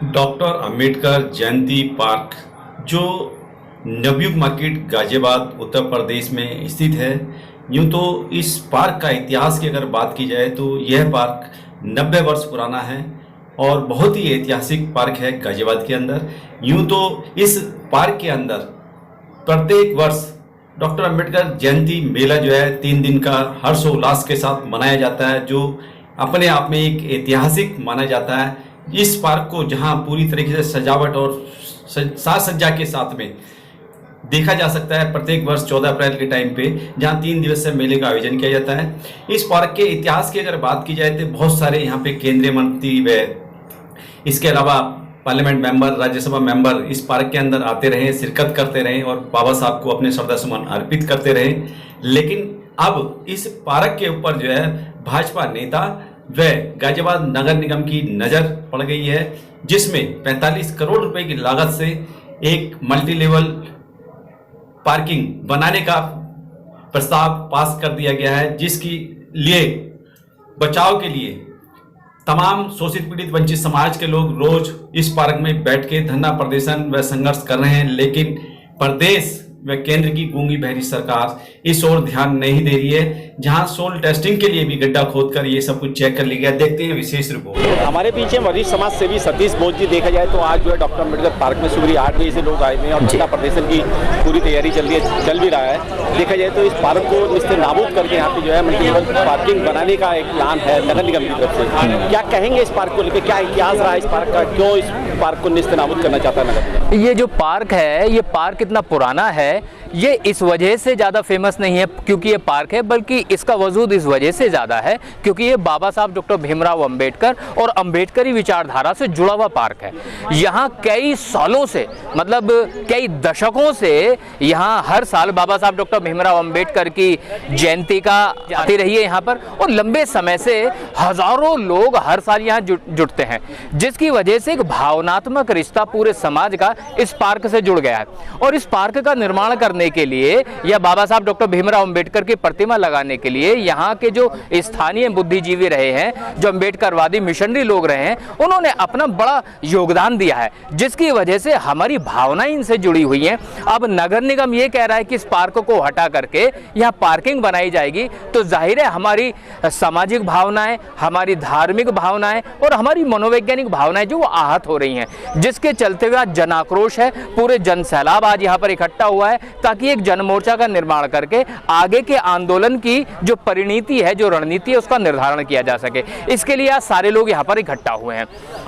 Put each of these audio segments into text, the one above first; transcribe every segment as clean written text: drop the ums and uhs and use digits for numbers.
Doctor Ambedkar Jayanti park जो Navyug market Ghaziabad Uttar Pradesh में स्थित है। यूँ तो इस पार्क का इतिहास की अगर बात की जाए तो यह पार्क 90 वर्ष पुराना है और बहुत ही ऐतिहासिक पार्क है गाजियाबाद के अंदर। यूँ तो इस पार्क के अंदर प्रत्येक वर्ष डॉक्टर अंबेडकर जयंती मेला जो है 3 दिन का हर्षोल्लास के साथ मनाया जाता है, जो अपने आप में एक ऐतिहासिक माना जाता है। इस पार्क को जहां पूरी तरीके से सजावट और साज सज्जा के साथ में देखा जा सकता है प्रत्येक वर्ष 14 अप्रैल के टाइम पे, जहां 3 दिवसीय मेले का आयोजन किया जाता है। इस पार्क के इतिहास की अगर बात की जाए तो बहुत सारे यहाँ पे केंद्रीय मंत्री व इसके अलावा पार्लियामेंट मेंबर, राज्यसभा मेंबर इस पार्क के अंदर आते रहे, शिरकत करते रहे और बाबा साहब को अपने श्रद्धासुमन अर्पित करते रहे। लेकिन अब इस पार्क के ऊपर जो है भाजपा नेता व गाजियाबाद नगर निगम की नज़र पड़ गई है, जिसमें 45 करोड़ रुपए की लागत से एक मल्टी लेवल पार्किंग बनाने का प्रस्ताव पास कर दिया गया है, जिसकी लिए बचाव के लिए तमाम शोषित पीड़ित वंचित समाज के लोग रोज इस पार्क में बैठ के धरना प्रदर्शन व संघर्ष कर रहे हैं। लेकिन प्रदेश व केंद्र की गूंगी बहरी सरकार इस ओर ध्यान नहीं दे रही है, जहां सोल टेस्टिंग के लिए भी गड्ढा खोदकर ये सब कुछ चेक कर लिया गया। देखते हैं विशेष रिपोर्ट। हमारे पीछे वरिष्ठ समाज सेवी सतीश बोस जी। देखा जाए तो आज जो है डॉक्टर अंबेडकर पार्क में सुबह 8 बजे से लोग आए हुए हैं और धरना प्रदर्शन की पूरी तैयारी चल भी रहा है। देखा जाए तो इस पार्क को निस्ते नाबूद करके यहाँ पे जो है मल्टी लेवल पार्किंग बनाने का एक प्लान है नगर निगम की तरफ से। क्या कहेंगे इस पार्क को लेकर, क्या इतिहास रहा इस पार्क का, क्यों इस पार्क को निस्ते नाबूद करना चाहता है नगर निगम? ये जो पार्क है, ये पार्क इतना पुराना है, ये इस वजह से ज़्यादा फेमस नहीं है क्योंकि ये पार्क है, बल्कि इसका वजूद इस वजह से ज़्यादा है क्योंकि ये बाबा साहब डॉक्टर भीमराव अंबेडकर और अंबेडकरी विचारधारा से जुड़ा हुआ पार्क है। यहाँ कई सालों से, मतलब कई दशकों से यहाँ हर साल बाबा साहब डॉक्टर भीमराव अंबेडकर की जयंती का आती रही है यहाँ पर, और लंबे समय से हज़ारों लोग हर साल यहाँ जुटते हैं, जिसकी वजह से एक भावनात्मक रिश्ता पूरे समाज का इस पार्क से जुड़ गया है। और इस पार्क का निर्माण करने के लिए या बाबा साहब डॉक्टर भीमराव अंबेडकर की प्रतिमा लगाने के लिए यहाँ के जो स्थानीय बुद्धिजीवी रहे हैं, जो अंबेडकरवादी मिशनरी लोग रहे हैं, उन्होंने अपना बड़ा योगदान दिया है, जिसकी वजह से हमारी भावनाएं इनसे जुड़ी हुई हैं। अब नगर निगम ये कह रहा है कि इस पार्क को हटा करके यहाँ पार्किंग बनाई जाएगी, तो जाहिर है हमारी सामाजिक भावनाएं, हमारी धार्मिक भावनाएं और हमारी मनोवैज्ञानिक भावनाएं जो वो आहत हो रही हैं, जिसके चलते हुए आज जन आक्रोश है, पूरे जन सैलाब आज यहाँ पर इकट्ठा हुआ है ताकि एक जन मोर्चा का निर्माण करके आगे के आंदोलन की जो परिणति है, जो रणनीति है, उसका निर्धारण किया जा सके। इसके लिए आज सारे लोग यहाँ पर इकट्ठा हुए हैं।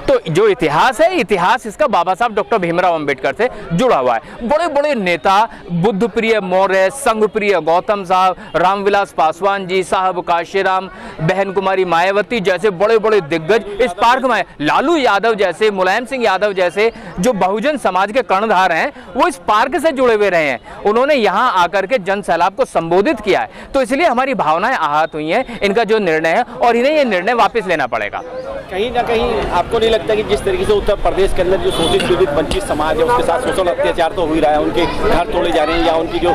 तो जो इतिहास है, इतिहास इसका बाबा साहब डॉक्टर भीमराव अंबेडकर से जुड़ा हुआ है। बड़े बड़े नेता, बुद्ध प्रिय मौर्य, संघ प्रिय गौतम साहब, रामविलास पासवान जी साहब, काशीराम, बहन कुमारी मायावती जैसे बड़े बड़े दिग्गज इस पार्क में, लालू यादव जैसे, मुलायम सिंह यादव जैसे जो बहुजन समाज के कर्णधार हैं, वो इस पार्क से जुड़े हुए रहे हैं। उन्होंने यहाँ आकर के जन सैलाब को संबोधित किया है, तो इसलिए हमारी भावनाएं आहत हुई हैं इनका जो निर्णय है, और इन्हें ये निर्णय वापस लेना पड़ेगा। कहीं ना कहीं आपको नहीं लगता कि जिस तरीके से उत्तर प्रदेश के अंदर जो शोषित पीड़ित वंचित समाज है उसके साथ शोषण अत्याचार तो हो ही रहा है, उनके घर तोड़े जा रहे हैं या उनकी जो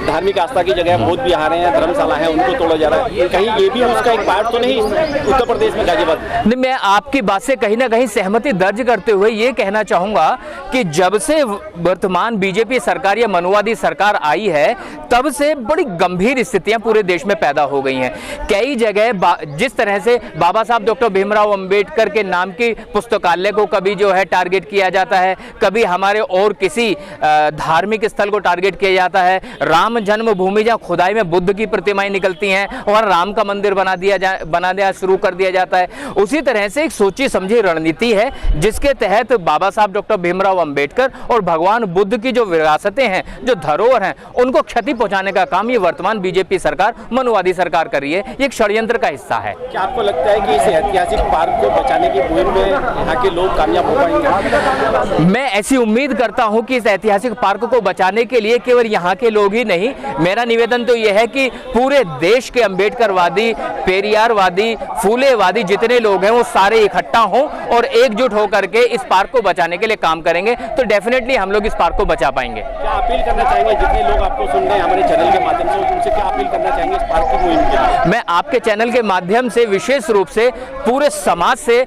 धार्मिक आस्था की जगह बौद्ध विहार हैं, धर्मशाला है, उनको तोड़ा जा रहा है, कहीं ये भी उसका एक पार्ट तो नहीं उत्तर प्रदेश में गाजियाबाद? नहीं, मैं आपकी बात से कहीं ना कहीं सहमति दर्ज करते हुए ये कहना चाहूँगा कि जब से वर्तमान बीजेपी सरकार या मनुवादी सरकार आई है, तब से बड़ी गंभीर स्थितियां पूरे देश में पैदा हो गई हैं। कई जगह जिस तरह से बाबा साहब डॉक्टर भीमराव अंबेडकर के नाम की पुस्तकालय को कभी जो है टारगेट किया जाता है, कभी हमारे और किसी धार्मिक स्थल को टारगेट किया जाता है। राम जन्मभूमि जहाँ खुदाई में बुद्ध की प्रतिमाएं निकलती हैं और राम का मंदिर बना दिया शुरू कर दिया जाता है। उसी तरह से एक सोची समझी रणनीति है, जिसके तहत बाबा साहब डॉक्टर भीमराव अंबेडकर और भगवान बुद्ध की जो विरासतें हैं, जो धरोहर हैं, उनको क्षति पहुंचाने का काम ये वर्तमान बीजेपी सरकार, मनुवादी सरकार कर रही है। ये एक षड्यंत्र का हिस्सा है। क्या आपको लगता है कि इस ऐतिहासिक पार्क को बचाने की मुहिम में यहाँ के लोग कामयाब हो पाएंगे? मैं ऐसी उम्मीद करता हूं कि इस ऐतिहासिक पार्क को बचाने के लिए केवल यहाँ के लोग ही नहीं, मेरा निवेदन तो यह है कि पूरे देश के अंबेडकरवादी, पेरियारवादी, फूलेवादी जितने लोग हैं वो सारे इकट्ठा हों और एकजुट होकर के इस पार्क को बचाने के लिए काम करेंगे, तो डेफिनेटली हम लोग इस पार्क को बचा पाएंगे। क्या अपील करना चाहेंगे जितने लोग आपको सुन रहे हैं हमारे चैनल के माध्यम से, उनसे क्या अपील करना चाहेंगे इस पार्क की मुहिम के? मैं आपके चैनल के माध्यम से विशेष रूप से पूरे समाज से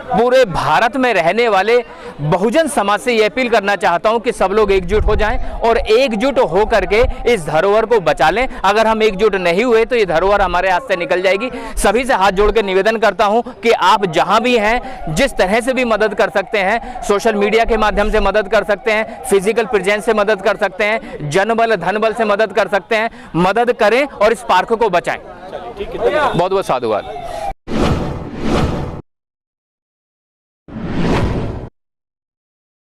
पूरे भारत में रहने वाले बहुजन समाज से ये अपील करना चाहता हूं कि सब लोग एकजुट हो जाएं और एकजुट हो करके इस धरोहर को बचा लें। अगर हम एकजुट नहीं हुए तो ये धरोहर हमारे हाथ से निकल जाएगी। सभी से हाथ जोड़ के निवेदन करता हूं कि आप जहां भी हैं, जिस तरह से भी मदद कर सकते हैं, सोशल मीडिया के माध्यम से मदद कर सकते हैं, फिजिकल प्रेजेंस से मदद कर सकते हैं, जनबल धनबल से मदद कर सकते हैं, मदद करें और इस पार्क को बचाएं। बहुत बहुत साधुवाद।